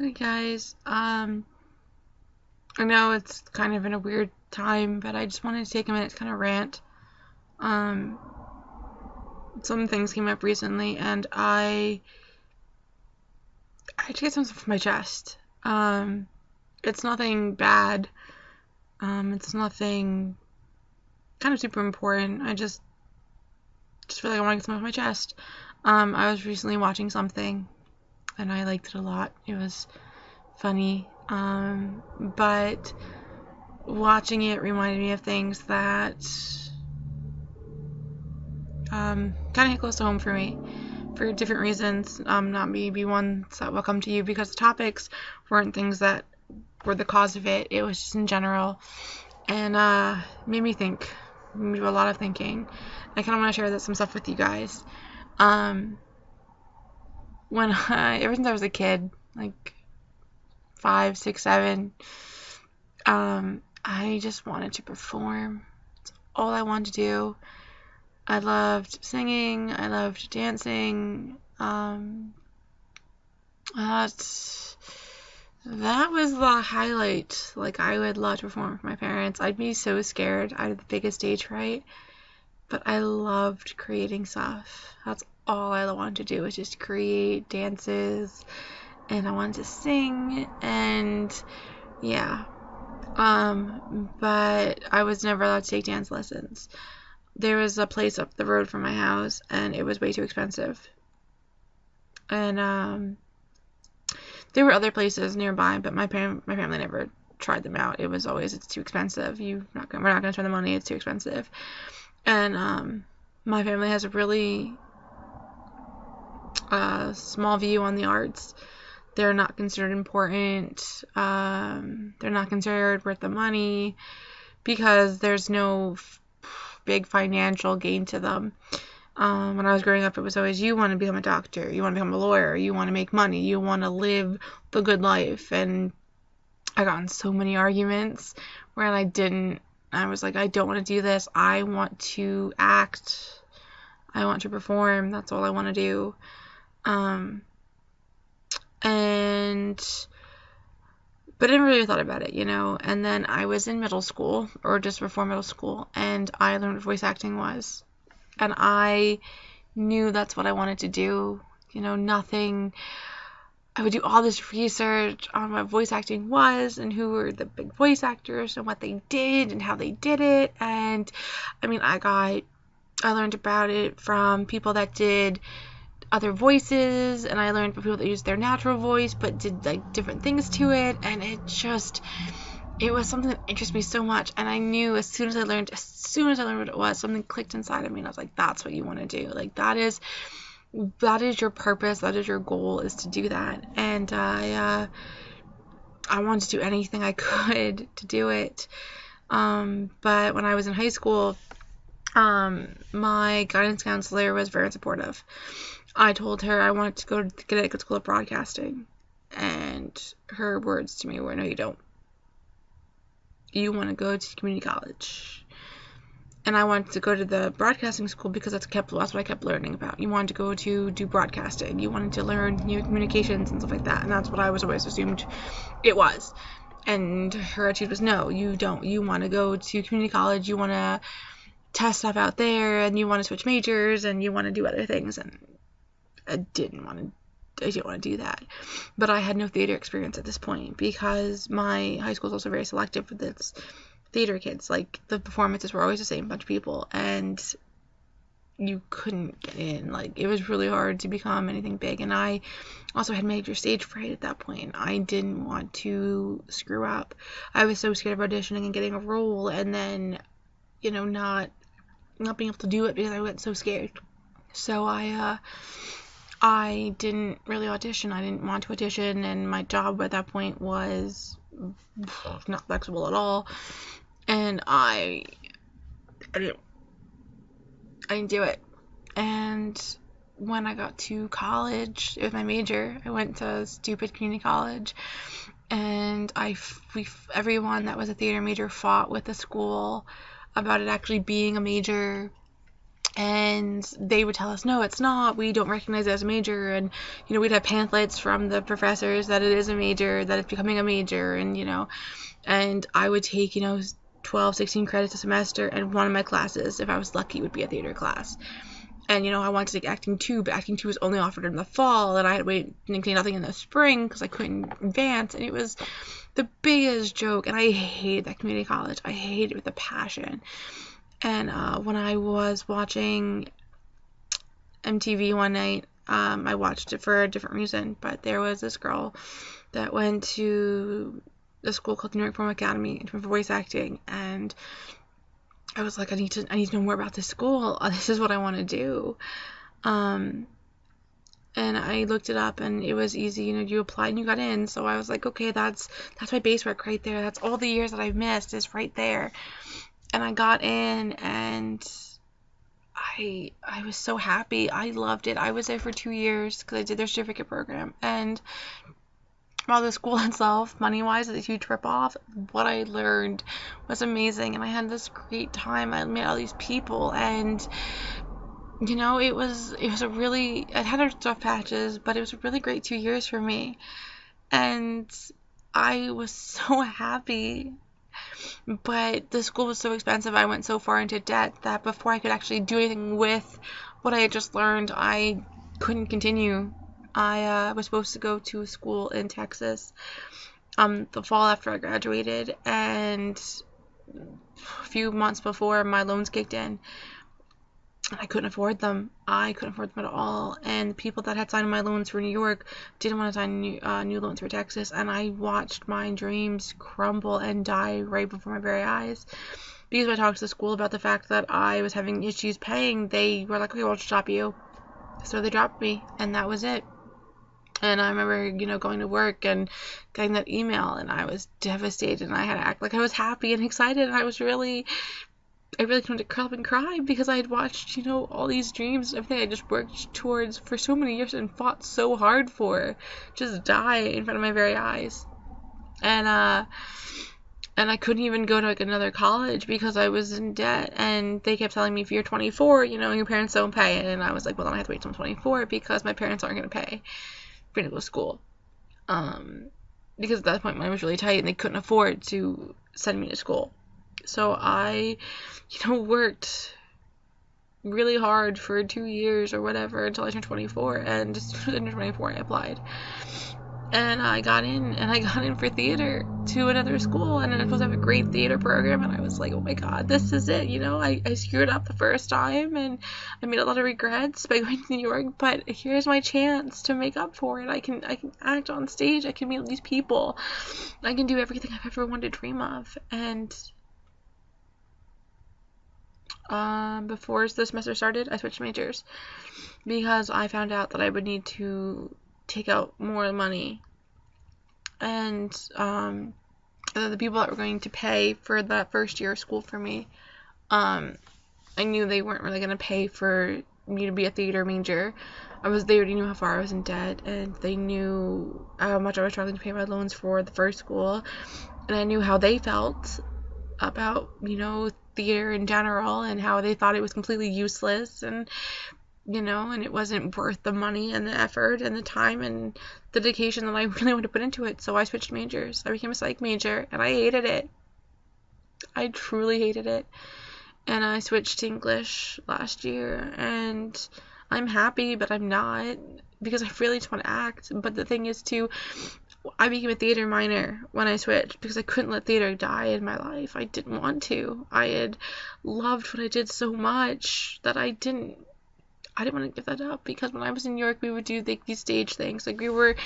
Hey guys, I know it's kind of in a weird time, but I just wanted to take a minute to kind of rant. Um, some things came up recently, and I had to get something off my chest. It's nothing bad. It's nothing kind of super important. I just feel like I want to get something off my chest. I was recently watching something, and I liked it a lot. It was funny. But watching it reminded me of things that kind of hit close to home for me for different reasons. Not maybe ones that will come to you because the topics weren't things that were the cause of it. It was just in general, and made me think. Made me do a lot of thinking. I kind of want to share some stuff with you guys. Um, ever since I was a kid, like 5, 6, 7, I just wanted to perform. It's all I wanted to do. I loved singing. I loved dancing. That was the highlight. Like, I would love to perform for my parents. I'd be so scared. I had the biggest stage fright. But I loved creating stuff. That's all I wanted to do was just create dances. And I wanted to sing. And yeah. But I was never allowed to take dance lessons. There was a place up the road from my house, and it was way too expensive. And there were other places nearby, but my family never tried them out. It was always, it's too expensive. We're not gonna spend the money. It's too expensive. And my family has a really small view on the arts. They're not considered important. They're not considered worth the money because there's no big financial gain to them. When I was growing up, it was always, you want to become a doctor, you want to become a lawyer, you want to make money, you want to live the good life. And I got in so many arguments where I was like, I don't want to do this. I want to act. I want to perform. That's all I want to do. But I never really thought about it, And then I was in middle school, or just before middle school, and I learned what voice acting was. And I knew that's what I wanted to do. Nothing. I would do all this research on what voice acting was and who were the big voice actors and what they did and how they did it. And I mean, I learned about it from people that did other voices, and I learned from people that used their natural voice but did like different things to it, and it was something that interested me so much. And I knew as soon as I learned what it was, something clicked inside of me, and I was like, that's what you want to do. Like, that is your purpose, that is your goal, is to do that. And I wanted to do anything I could to do it. But when I was in high school, my guidance counselor was very supportive. I told her I wanted to go to Connecticut School of Broadcasting, and her words to me were, no, you don't. You want to go to community college. And I wanted to go to the broadcasting school because that's what I kept learning about. You wanted to go to do broadcasting. You wanted to learn new communications and stuff like that. And that's what I was always assumed it was. And her attitude was, no, you don't. You want to go to community college. You want to test stuff out there, and you want to switch majors, and you want to do other things. And I didn't want to do that. But I had no theater experience at this point because my high school is also very selective with its theater kids. Like, the performances were always the same bunch of people, and you couldn't get in. Like, it was really hard to become anything big. And I also had major stage fright at that point. I didn't want to screw up. I was so scared of auditioning and getting a role and then, not being able to do it because I went so scared. So I didn't really audition. I didn't want to audition, and my job at that point was not flexible at all. And I didn't do it. And when I got to college, it was my major. I went to stupid community college, and everyone that was a theater major fought with the school about it actually being a major. And they would tell us, no, it's not, we don't recognize it as a major. And, we'd have pamphlets from the professors that it is a major, that it's becoming a major. And, and I would take, 12, 16 credits a semester, and one of my classes, if I was lucky, would be a theater class. And, I wanted to take acting 2, but acting 2 was only offered in the fall, and I had to wait nothing in the spring because I couldn't advance. And it was the biggest joke, and I hated that community college. I hated it with a passion. And when I was watching MTV one night, I watched it for a different reason, but there was this girl that went to a school called New York Film Academy for voice acting, and I was like, I need to know more about this school. This is what I want to do. And I looked it up, and it was easy. You applied and you got in. So I was like, okay, that's my base work right there. That's all the years that I've missed is right there. And I got in, and I was so happy. I loved it. I was there for 2 years because I did their certificate program. And while the school itself, money-wise, is a huge rip-off, what I learned was amazing. And I had this great time. I met all these people, and it was a really, it had its rough patches, but it was a really great 2 years for me. And I was so happy. But the school was so expensive, I went so far into debt that before I could actually do anything with what I had just learned, I couldn't continue. I was supposed to go to school in Texas the fall after I graduated, and a few months before my loans kicked in. I couldn't afford them. I couldn't afford them at all. And the people that had signed my loans for New York didn't want to sign new loans for Texas. And I watched my dreams crumble and die right before my very eyes. Because when I talked to the school about the fact that I was having issues paying, they were like, okay, we'll stop you. So they dropped me, and that was it. And I remember, going to work and getting that email, and I was devastated, and I had to act like I was happy and excited, and I really wanted to curl up and cry because I had watched, all these dreams and everything I just worked towards for so many years and fought so hard for, just die in front of my very eyes. And I couldn't even go to another college because I was in debt, and they kept telling me, if you're 24, your parents don't pay. And I was like, well, then I have to wait till I'm 24 because my parents aren't going to pay for me to go to school. Because at that point money was really tight and they couldn't afford to send me to school. So I, worked really hard for 2 years or whatever until I turned 24, and as soon as I turned 24, I applied. And I got in for theater to another school, and I was supposed to have a great theater program, and I was like, oh my god, this is it, I screwed up the first time, and I made a lot of regrets by going to New York, but here's my chance to make up for it. I can act on stage, I can meet these people, I can do everything I've ever wanted to dream of. And before the semester started, I switched majors because I found out that I would need to take out more money, and the people that were going to pay for that first year of school for me, I knew they weren't really going to pay for me to be a theater major. They already knew how far I was in debt, and they knew how much I was struggling to pay my loans for the first school, and I knew how they felt about, theater in general, and how they thought it was completely useless, and and it wasn't worth the money and the effort and the time and the dedication that I really wanted to put into it. So I switched majors. I became a psych major, and I hated it. I truly hated it. And I switched to English last year, and I'm happy, but I'm not, because I really just want to act. But the thing is, too, I became a theater minor when I switched because I couldn't let theater die in my life. I didn't want to. I had loved what I did so much that I didn't want to give that up, because when I was in New York, we would do these stage things. Like, we were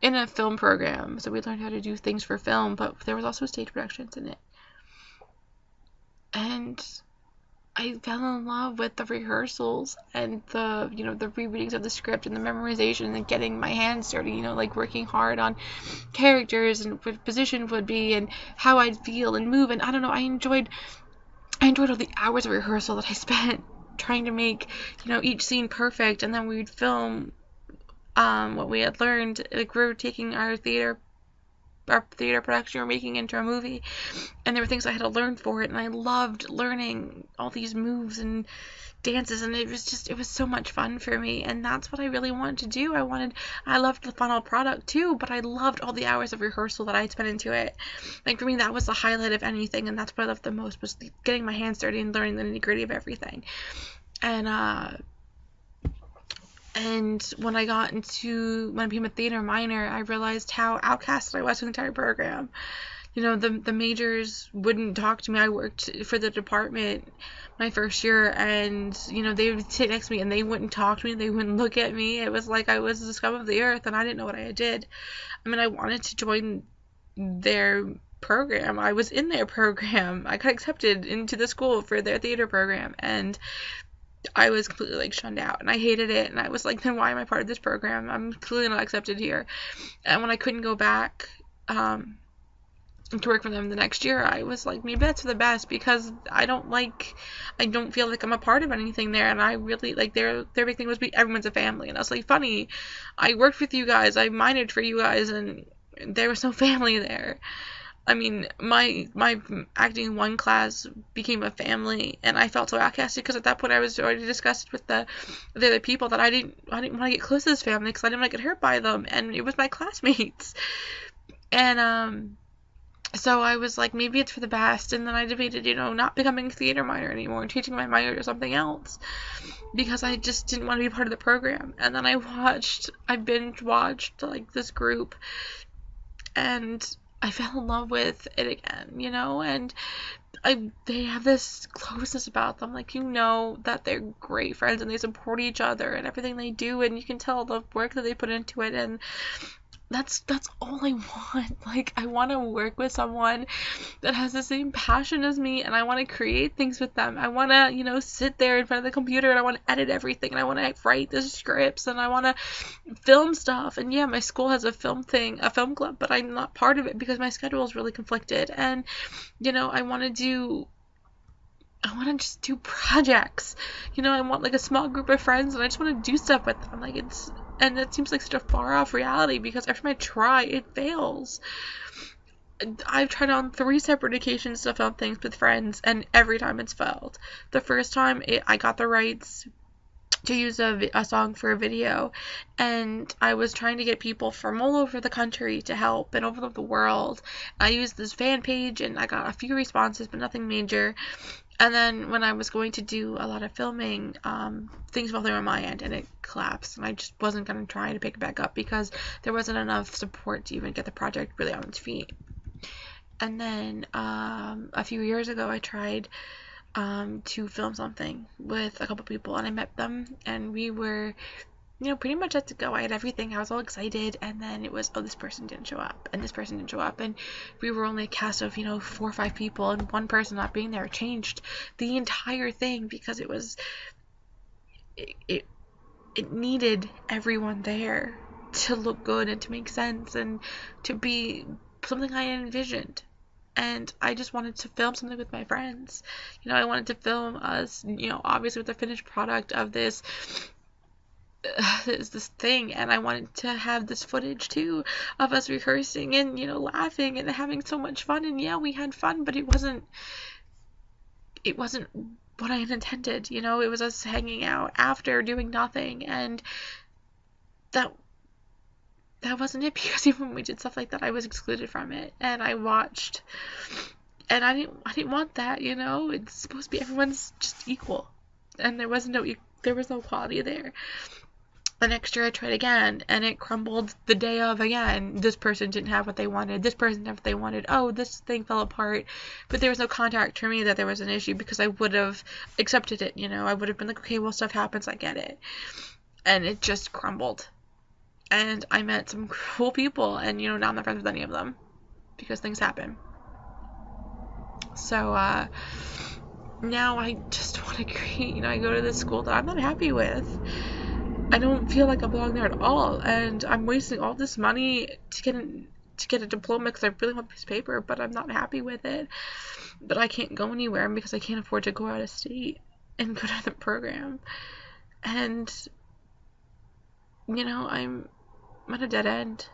in a film program, so we learned how to do things for film, but there was also stage productions in it. And I fell in love with the rehearsals and the rereadings of the script and the memorization and getting my hands dirty, like working hard on characters and what position would be and how I'd feel and move. And I don't know, I enjoyed all the hours of rehearsal that I spent trying to make, each scene perfect. And then we would film what we had learned. Like, we were taking our theater our theater production we were making into a movie, and there were things I had to learn for it, and I loved learning all these moves and dances, and it was so much fun for me, and that's what I really wanted to do. I loved the final product too, but I loved all the hours of rehearsal that I had spent into it. Like, for me, that was the highlight of anything, and that's what I loved the most, was getting my hands dirty and learning the nitty-gritty of everything. And when I became a theater minor, I realized how outcasted I was in the entire program. You know, the majors wouldn't talk to me. I worked for the department my first year, and, you know, they would sit next to me and they wouldn't talk to me. They wouldn't look at me. It was like I was the scum of the earth, and I didn't know what I did. I mean, I wanted to join their program. I was in their program. I got accepted into the school for their theater program, and I was completely, like, shunned out, and I hated it, and I was like, then why am I part of this program? I'm clearly not accepted here. And when I couldn't go back to work for them the next year, I was like, maybe that's for the best, because I don't feel like I'm a part of anything there, and I really, like, their big thing was everyone's a family, and I was like, funny, I worked with you guys, I minored for you guys, and there was no family there. I mean, my acting in one class became a family, and I felt so outcasted because at that point I was already disgusted with the other people that I didn't want to get close to this family because I didn't want to get hurt by them, and it was my classmates. And so I was like, maybe it's for the best, and then I debated, you know, not becoming a theater minor anymore and teaching my minor to something else because I just didn't want to be part of the program. And then I binge watched, like, this group, and I fell in love with it again, you know, and they have this closeness about them, like, you know that they're great friends and they support each other and everything they do, and you can tell the work that they put into it, and that's all I want. Like, I want to work with someone that has the same passion as me, and I want to create things with them. I want to, you know, sit there in front of the computer, and I want to edit everything, and I want to write the scripts, and I want to film stuff. And yeah, my school has a film club, but I'm not part of it because my schedule is really conflicted. And, you know, I want to just do projects. You know, I want, like, a small group of friends, and I just want to do stuff with them. Like, and that seems like such a far off reality because every time I try, it fails. I've tried on 3 separate occasions to film things with friends, and every time it's failed. The first time, I got the rights to use a song for a video, and I was trying to get people from all over the country to help and over the world. I used this fan page, and I got a few responses, but nothing major. And then when I was going to do a lot of filming, things fell through on my end, and it collapsed, and I just wasn't going to try to pick it back up because there wasn't enough support to even get the project really on its feet. And then a few years ago, I tried to film something with a couple people, and I met them, and we were, you know, pretty much had to go. I had everything. I was all excited, and then it was, oh, this person didn't show up, and this person didn't show up, and we were only a cast of, you know, 4 or 5 people, and one person not being there changed the entire thing because it needed everyone there to look good and to make sense and to be something I envisioned. And I just wanted to film something with my friends. You know, I wanted to film us, you know, obviously with the finished product of this thing, and I wanted to have this footage too of us rehearsing and, you know, laughing and having so much fun. And yeah, we had fun, but it wasn't what I had intended. You know, it was us hanging out after doing nothing, and that wasn't it, because even when we did stuff like that, I was excluded from it, and I watched, and I didn't want that. You know, it's supposed to be everyone's just equal, and there was no quality there. The next year I tried again, and it crumbled the day of again. This person didn't have what they wanted. This person didn't have what they wanted. Oh, this thing fell apart. But there was no contact for me that there was an issue because I would have accepted it, you know. I would have been like, okay, well, stuff happens. I get it. And it just crumbled. And I met some cool people, and, you know, now I'm not friends with any of them because things happen. So, now I just want to create, you know, I go to this school that I'm not happy with. I don't feel like I belong there at all, and I'm wasting all this money to get a diploma because I really want this paper, but I'm not happy with it. But I can't go anywhere because I can't afford to go out of state and go to the program. And, you know, I'm at a dead end.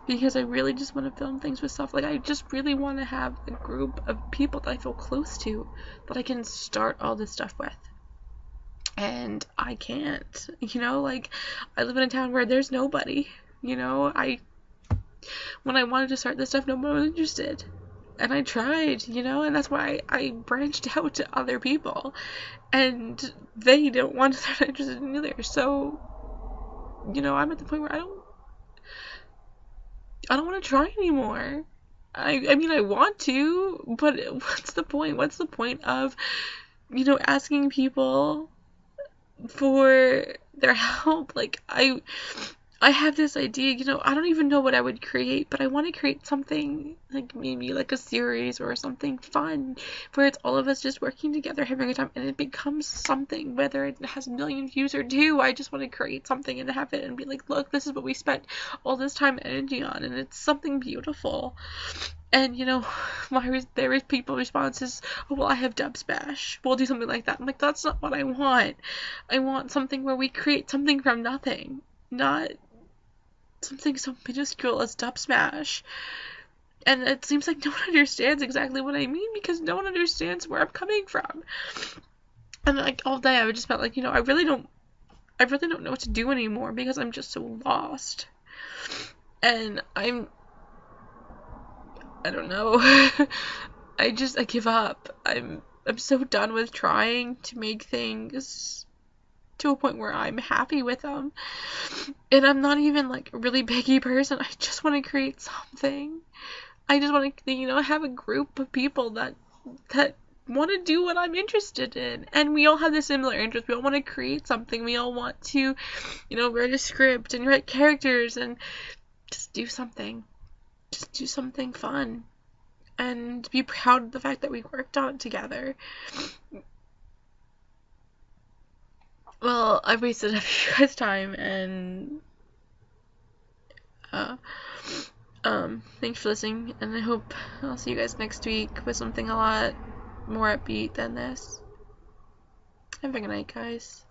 because I really just want to film things with stuff. Like, I just really want to have a group of people that I feel close to that I can start all this stuff with. And I can't, you know, like, I live in a town where there's nobody, you know. When I wanted to start this stuff, nobody was interested. And I tried, you know, and that's why I branched out to other people. And they don't want to start interested in either. So, you know, I'm at the point where I don't want to try anymore. I mean, I want to, but what's the point? What's the point of, you know, asking people for their help? Like, I have this idea, you know, I don't even know what I would create, but I want to create something, like maybe like a series or something fun, where it's all of us just working together, having a good time, and it becomes something, whether it has a million views or 2. I just want to create something and have it and be like, look, this is what we spent all this time and energy on, and it's something beautiful. And, you know, there is people responses, oh, well, I have Dub Smash. We'll do something like that. I'm like, that's not what I want. I want something where we create something from nothing, not something so minuscule as Dub Smash. And it seems like no one understands exactly what I mean, because no one understands where I'm coming from. And like all day I would just felt like, you know, I really don't know what to do anymore, because I'm just so lost. And I don't know. I give up. I'm so done with trying to make things to a point where I'm happy with them. And I'm not even like a really picky person. I just want to create something. I just want to, you know, have a group of people that want to do what I'm interested in. And we all have the similar interests. We all want to create something. We all want to, you know, write a script and write characters and just do something. Just do something fun. And be proud of the fact that we worked on it together. Well, I've wasted a few guys' time, and thanks for listening, and I hope I'll see you guys next week with something a lot more upbeat than this. Have a good night, guys.